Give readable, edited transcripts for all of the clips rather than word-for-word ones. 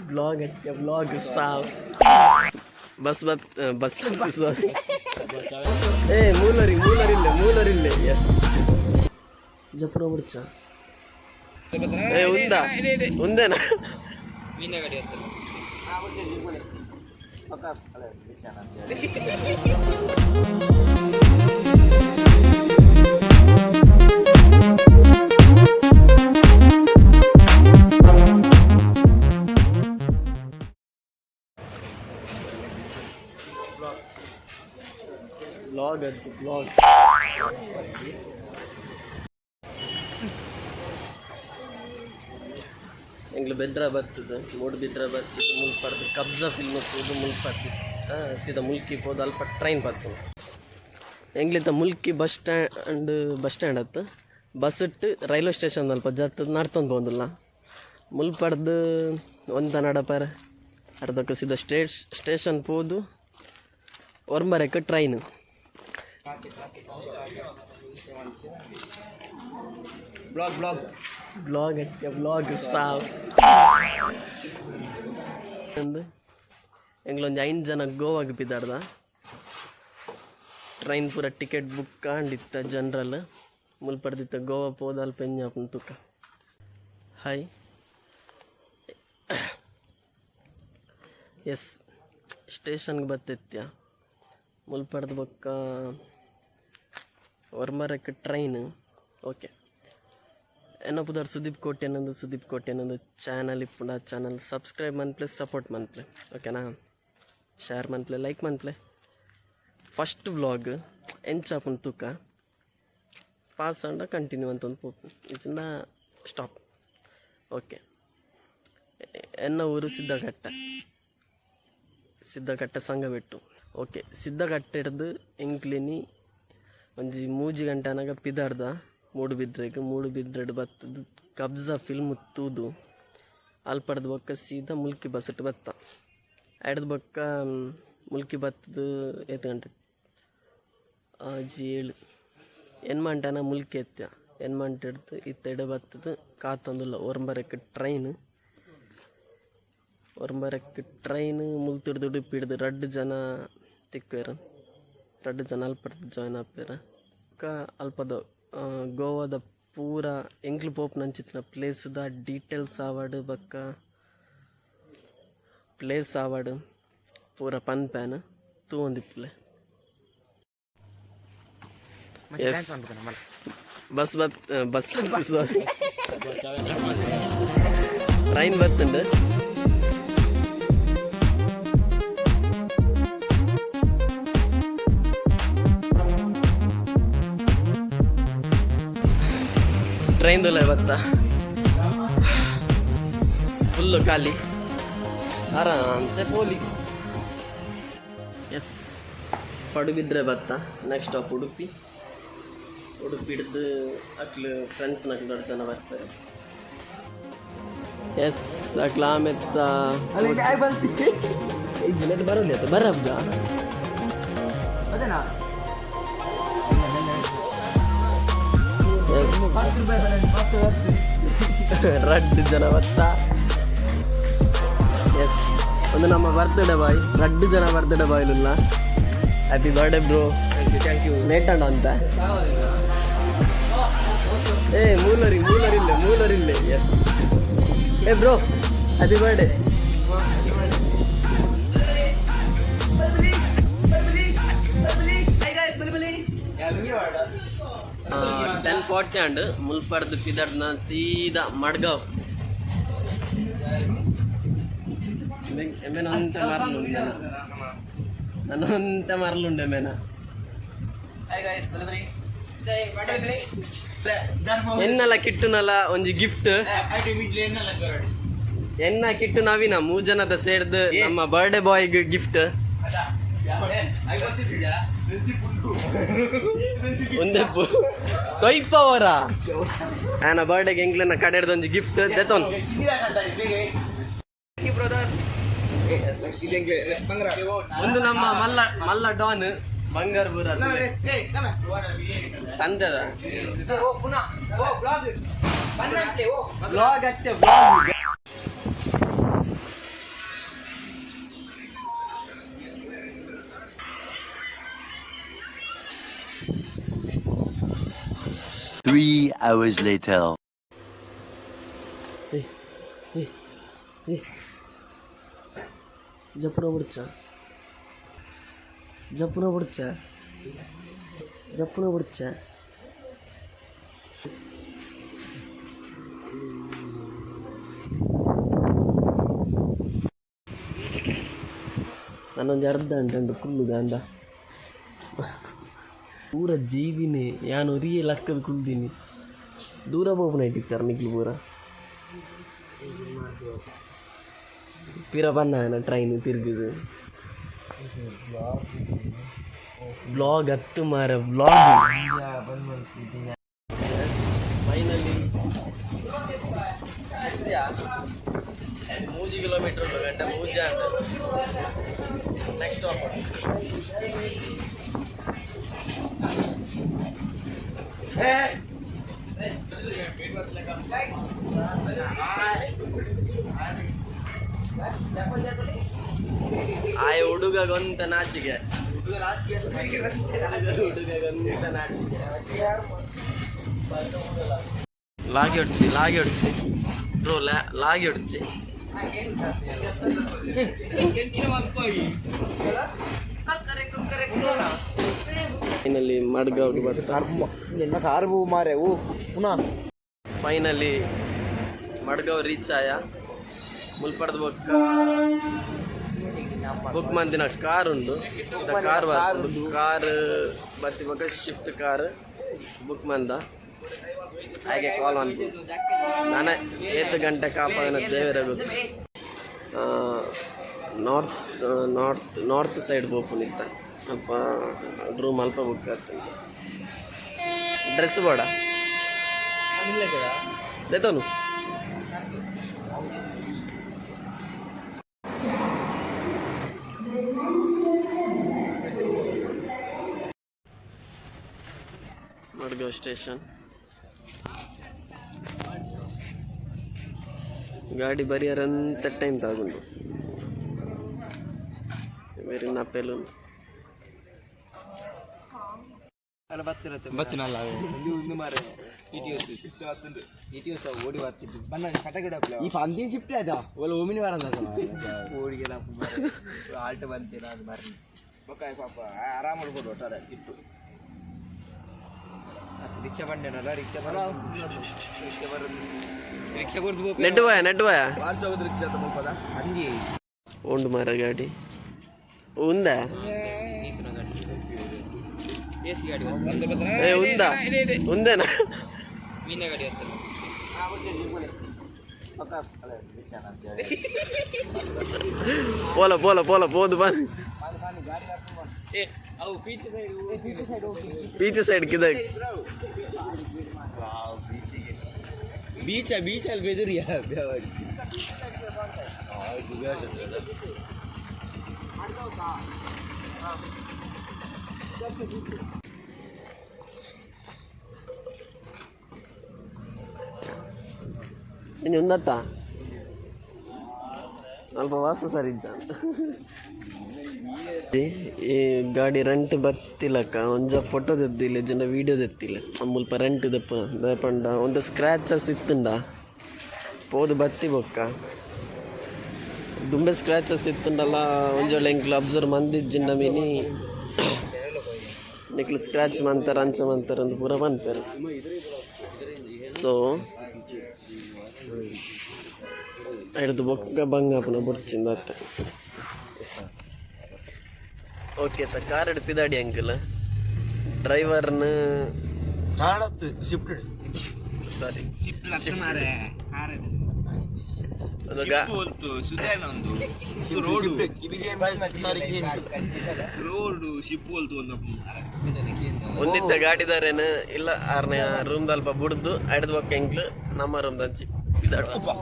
Blog Sao बस sorry ए मूलरिल्ले yes जप्रो मुर्चा ए ఉందేనా వీనే గడి వస్తది ఆ వచ్చే పక్కా అలా ब्लॉग ಎಂಗ್ಲು ಬೆದ್ರ ಬರ್ತದೆ ಮೂಡು ಬಿದ್ರ ಬರ್ತದೆ ಮುಲ್ಕ್ ಪಡ್ದು ಕಬ್ಜಾ ಫಿಲ್ಮ್ ಹೋದು ಮುಲ್ಕ್ ಪಡ್ದು ಸೀದಾ ಮುಲ್ಕಿ ಹೋದು ಅಲ್ಪ ಟ್ರೈನ್ ಬರ್ತದೆ ಎಂಗ್ಲಿತ್ತ ಮುಲ್ಕಿ ಬಸ್ ಸ್ಟ್ಯಾಂಡ್ ಹತ್ತು ಬಸ್ ಇಟ್ಟು ರೈಲ್ವೆ ಸ್ಟೇಷನ್ ಅಲ್ಪ ಜತ್ತದ ನಡ್ತಂದು ಬಂದಿಲ್ಲ ಮುಲ್ಕ್ ಪಡ್ದು ಒಂದ ನಡಪಾರ ಅರ್ಧಕ್ಕೆ ಸೀದಾ ಸ್ಟೇಷನ್ ಹೋದು ಒರ್ಮರಕ್ಕೆ ಟ್ರೈನ್ ಬ್ಲಾಗ್ ಸಾವ್ ಎಂಗ್ಲೊಂದು 5 ಜನ ಗೋವಾಗೆ ಬಿದ್ದಾಡ್ದ ಟ್ರೈನ್ ಪೂರ ಟಿಕೆಟ್ ಬುಕ್ ಕಾಂಡಿತ್ತ ಜನರಲ್ ಮುಲ್ಪಡ್ದಿತ್ತ ಗೋವಾ ಪೋದ ಅಲ್ಪ ಎಂಜಾಪನ್ ತುಕ ಹಾಯ್ ಎಸ್ ಸ್ಟೇಷನ್ಗೆ ಬತ್ತಿತ್ಯ ಮುಲ್ಪಡ್ದು ಬೊಕ್ಕ ಒರ್ಮರಕ್ಕೆ ಟ್ರೈನ್ ಓಕೆ ಏನಪ್ಪದಾರ ಸುದೀಪ್ ಕೋಟೆ ಅನ್ನೊಂದು ಚಾನಲ್ ಇಪ್ಪುಂಡು ಆ ಚಾನಲ್ ಸಬ್ಸ್ಕ್ರೈಬ್ ಮನ್ಪ್ಲೆ ಸಪೋರ್ಟ್ ಮನ್ಪ್ಲೆ ಓಕೆನಾ ಶೇರ್ ಮನ್ಪ್ಲೆ ಲೈಕ್ ಮನ್ಪ್ಲೆ ಫಸ್ಟ್ ವ್ಲಾಗ್ ಎಂಚಾಪುಂಡು ತೂಕ ಪಾಸ್ ಅಂಡ ಕಂಟಿನ್ಯೂ ಅಂತ ಒಂದು ಪೋಪು ಇದನ್ನ ಸ್ಟಾಪ್ ಓಕೆ ಎನ್ನ ಊರು ಸಿದ್ದಘಟ್ಟ ಸಂಘಬೆಟ್ಟು ಓಕೆ ಸಿದ್ದಘಟ್ಟ ಹಿಡ್ದು ಎಂಕ್ಲಿನಿ ಒಂಜಿ 3 ಗಂಟೆ ಅನಾಗ ಪಿದಾಡ್ದ ಮೂಡು ಬಿದ್ರೆಡ್ ಬತ್ತದು ಕಬ್ಜಾ ಫಿಲ್ಮ್ ತೂದು ಅಲ್ಪಡ್ದು ಬೊಕ್ಕ ಸೀದಾ ಮುಲ್ಕಿ ಬಸ್ ಇಟ್ಟು ಬತ್ತ ಆಡ್ದು ಬೊಕ್ಕ ಮುಲ್ಕಿ ಬತ್ತದು 8 ಗಂಟೆ 7 ಎನ್ಮಂಟನ ಮುಲ್ಕಿ ಎತ್ತ ಎನ್ಮಂಟ ಹಿಡ್ದು ಇತ್ತೆಡೆ ಬತ್ತದು ಕಾತೊಂದುಲ್ಲ ಒರ್ಮರಕ್ಕೆ ಟ್ರೈನ್ ಮುಲ್ತಿಡ್ದು ಉಡುಪಿಡ್ದು 2 ಜನ ತಿಕ್ವೇರ 2 ಜನ ಅಲ್ಪಡ್ದು ಜಾಯ್ನ್ ಆಪೇರ ಅಲ್ಪದ ಗೋವಾದ ಪೂರ ಎಂಕ್ಲು ಪೋಪ್ನಂಚಿತ್ತಿನ ಪ್ಲೇಸ್ದ ಡೀಟೇಲ್ಸ್ ಆವಡ್ ಬಕ್ಕ ಪ್ಲೇಸ್ ಆವಡ್ ಪೂರ ಪನ್ಪ್ಯಾನ್ ತೂಂದಿಪ್ಪಲೆ ಬಸ್ ಸಾರಿ ಟ್ರೈನ್ ಬತ್ತುಂಡು ಟ್ರೈನ್ ದೊಲೆ ಬತ್ತ ಫುಲ್ಲು ಖಾಲಿ ಆರಾಮ್ಸೆ ಪೋಲಿ ಎಸ್ ಪಡುಬಿದ್ರೆ ಬತ್ತ ನೆಕ್ಸ್ಟ್ ಸ್ಟಾಪ್ ಉಡುಪಿ ಹಿಡ್ದು ಅಕ್ಲು ಫ್ರೆಂಡ್ಸ್ ನಕ್ಲು 2 ಜನ ಬರ್ತಾರೆ ಎಸ್ ಅಕ್ಲ ಆಮೆತ್ತ ಬರೋಲ್ಲ ಆಯ್ತು ಬರಬ್ಜ ಅದೇನಾ ರಡ್ಡು ಜನ ಬತ್ತ ಎಸ್ ಒಂದು ನಮ್ಮ ಬರ್ತ್ಡೇ ಬಾಯ್ 2 ಜನ ಬರ್ತ್ಡೇ ಬಾಯ್ಲಿಲ್ಲ happy birthday bro thank you ನೇಟಂಡ ಅಂತ ಏ ಮೂಲರಿಲ್ಲೆ ಎಸ್ ಏ ಬ್ರೋ ಹ್ಯಾಪಿ ಬರ್ಡೇ 10:40 ಅಂಡ್ ಮುಲ್ಪಡ್ದು ಪಿದಡ್ನ ಸೀದಾ ಮಡ್ಗಾವ್ ನನ್ನಂತ ಮರಲುಂಡೆ ಮೇನ ಎನ್ನಲ ಕಿಟ್ಟುನಲ ಒಂಜಿ ಗಿಫ್ಟ್ ಎನ್ನ ಕಿಟ್ಟು ನವೀನ 3 ಜನದ ಸೇರ್ದು ನಮ್ಮ ಬರ್ಡೇ ಬಾಯ್ಗೆ ಗಿಫ್ಟ್ ಒಂದೇ ತೊಯ್ಪವರ ಆನ ಬರ್ಡೇಗೆ ಎಂಗ್ಲನ್ನ ಕಡೆಡ್ದೊಂದು ಗಿಫ್ಟ್ ದೆತೊನ್ ಒಂದು ನಮ್ಮ ಮಲ್ಲ ಡಾನ್ ಬಂಗಾರಪುರ ಸಂದದ ಬ್ಲಾಗ್ ಅಷ್ಟೇ 3 hours later. ಜಪ್ಪುನ ಬಿಡ್ಚ ನಾನೊಂದು ಅರ್ಧ ಗಂಟೆ ಕುಲ್ಲು ಗಾಂಧ ಪೂರ ಜೀವಿನಿ ಯಾನು ಒರಿಯೇ ಲಕ್ಕದ ಕುಲ್ದೀನಿ ದೂರ ಬೋಪನ ಇಟ್ಟಿರ್ತಾರೆ ನಿಗ್ಲು ಪೂರ ಪಿರ ಬನ್ನ ಟ್ರೈನ್ ತಿರುಗುದು ಬ್ಲಾಗ್ ಹತ್ತು ಮಾರ ಬ್ಲಾಗ್ ಫೈನಲಿ 3 ಕಿಲೋಮೀಟರ್ ಉಂಟು ಗಂಟೆ ಮೂಜ ಅಂತ ನೆಕ್ಸ್ಟ್ ಸ್ಟಾಪ್ ಆಯ ಹುಡುಗಗೊಂತ ನಾಚಿಕೆ ಹುಡುಗಗೊಂತ ನಾಚಿಕೆ ಲಾಗಿ ಹೊಡ್ಸಿ ಬ್ರೋ ಲಾಗಿ ಹೊಡ್ಸಿ ಫೈನಲಿ ಮಡ್ಗಾವ್ಗೆ ಫೈನಲಿ ಮಡ್ಗಾವ್ ರೀಚ್ ಆಯ ಮುಲ್ಪಡ್ದ ಬುಕ್ ಮಂದಿನ ಕಾರ್ ಉಂಡು ಕಾರ್ ಬರ್ತಿವಾಗ ಶಿಫ್ಟ್ ಕಾರ್ ಬುಕ್ ಮಂದ ಹಾಗೆ ಕಾಲ್ ಅನ್ಬೋದು ನಾನೇ 7 ಗಂಟೆ ಕಾಪಾನ ದೇವರಾಗೋದು ನಾರ್ತ್ ಸೈಡ್ ಹೋಗ್ನಿತ್ತ ಸ್ವಲ್ಪ ರೂಮ್ ಅಲ್ಪ ಬುಕ್ ಆಗ್ತದೆ ಡ್ರೆಸ್ ಬೇಡ ದೇತವನು ಮಡ್ಗಾವ್ ಸ್ಟೇಷನ್ ಗಾಡಿ ಬರಿಯಾರಂತ ಟೈಮ್ ತಗೊಂಡು ಬೇರೆ ನಪ್ಪೆಲು ಬತ್ತಿನಲ್ಲ ಓಡಿ ಬರ್ತಿದ್ದು ಬನ್ನ ಕಟಗಿಡ ಈ ಪಂದಿನ ಶಿಫ್ಟ್ ಆಯ್ತಾ ಒಳ್ಳೆ ಒಮ್ಮಿನ ಬರಂದ ಓಡಿಗೆಲ್ಲ ಆಲ್ಟ್ ಬಂತೀರ ಅದು ಬರ್ರಿ ಬೊಕ್ಕಾಯ್ ಪಾಪ ಆರಾಮ್ ಮಾಡ್ಬೋದು ಒಟ್ಟಾರೆ ಇತ್ತು ರಿಕ್ಷಾ ಬಂಡೇನಲ್ಲ ರಿಕ್ಷಾ ಬರೋದು ರಿಕ್ಷಾ ಕೊಡ್ದು ನೆಡ್ಡುವ ವಾರ್ಸೋದು ರಿಕ್ಷಾ ತಗೋಪದ ಅಂದಿ ಉಂಡು ಮಾರ ಗಾಡಿ ఉందా ఏసీ గాడి ఉందా ఉందేనా మీనే గాడి వస్తుంది పోదు బా पीछे साइड किधर बीच है बेदर यार ini undata alpa vasa sarijja ಈ ಗಾಡಿ ರೆಂಟ್ ಬತ್ತಿಲ್ಲಕ್ಕ ಒಂಜ ಫೋಟೋ ತೆದ್ದಿಲ್ಲ ಜನ ವೀಡಿಯೋ ತೆತ್ತಿಲ್ಲ ಮುಲ್ಪ ರೆಂಟ್ ದಪ್ಪಂಡ ಒಂದು ಸ್ಕ್ರ್ಯಾಚಸ್ ಇತ್ತುಂಡ ಪೋದು ಬತ್ತಿ ಬೊಕ್ಕ ದುಂಬೆ ಸ್ಕ್ರ್ಯಾಚಸ್ ಇತ್ತುಂಡಲ್ಲ ಒಂಜೊಳ್ಳೆ ಎಂಕ್ಲು ಅಬ್ಸರ್ವ್ ಮಂದಿಜ್ಜಿಂಡ ಮೀನಿ ನಿಕ್ಲು ಸ್ಕ್ರ್ಯಾಚ್ ಮಂತಾರೆ ಅಂಚ ಮಂತಾರೆ ಒಂದು ಪೂರ ಬಂತಾರೆ ಸೊ ಹಿಡ್ದು ಬೊಕ್ಕ ಬಂಗಾಪನ ಬುಡ್ಚಿಂದ ಅತ್ತ ಓಕೆ ಕಾರ್ ಹಿಡ್ಪಿದಾಡಿ ಅಂಕಲ್ ಡ್ರೈವರ್ನ ಕಾಣತ್ತು ಶಿಫ್ಟ್ ಸಾರಿ ಒಂದಿತ್ತ ಗಾಡಿದಾರೇನು ಇಲ್ಲ ಆರ್ನೇ ರೂಮ್ ಅಲ್ಪ ಬುಡ್ದು ಹಿಡ್ದು ಬೊಕ್ಕ ಎಂಕ್ಲು ನಮ್ಮ ರೂಮ್ ದಂಚಿ ಬಿದಾಡುವ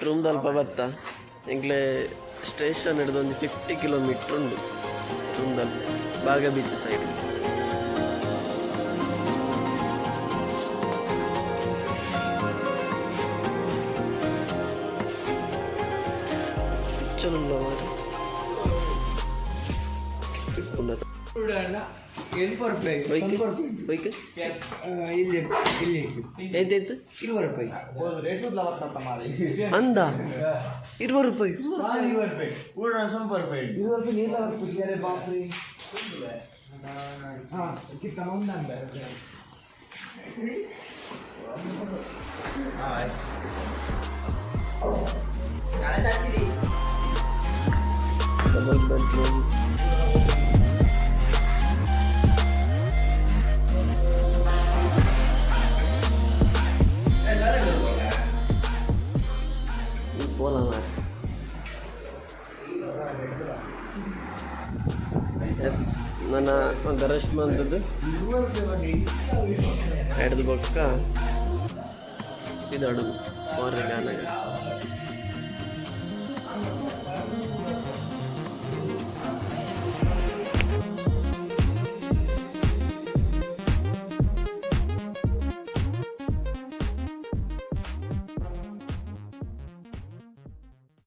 ರೂಮ್ದು ಅಲ್ಪ ಬತ್ತ ಎಂಕ್ಲೆ ಸ್ಟೇಷನ್ ಹಿಡಿದು ಒಂದು 50 ಕಿಲೋಮೀಟ್ರ್ ಉಂಡು ರೂಮ್ದಲ್ಲಿ ಬಾಗ ಬೀಚ್ ಸೈಡ್ ಅಂಚನುಲ್ಲ ಮಾರೆ ಬೈಕ್ ಇಲ್ಲಿ ಇಲ್ಲಿ ಎಂತಾಯ್ತು ₹20 ಅಂದ ₹20 ₹20 ಊಟ ₹20 ₹20 ನೀರ್ಲ ಕುಚ್ಚಿದರೆ ಬಾಪ್ರಿ ಹಾ ಕಿತ್ತ ಮುಂದಂದ ನಾಳೆ ಸಾಕಿರಿ ಡಬಲ್ ಬೆಡ್ರೂಮ್ போகலாம் ಎಸ್ ನನ್ನ ಗರಶ್ ಬಂದದ್ದು ಹಿಡಿದು ಬೊಕ್ಕ ಇದು ಅಡುಗು ಮಾರ್ರೆ ಗಾನ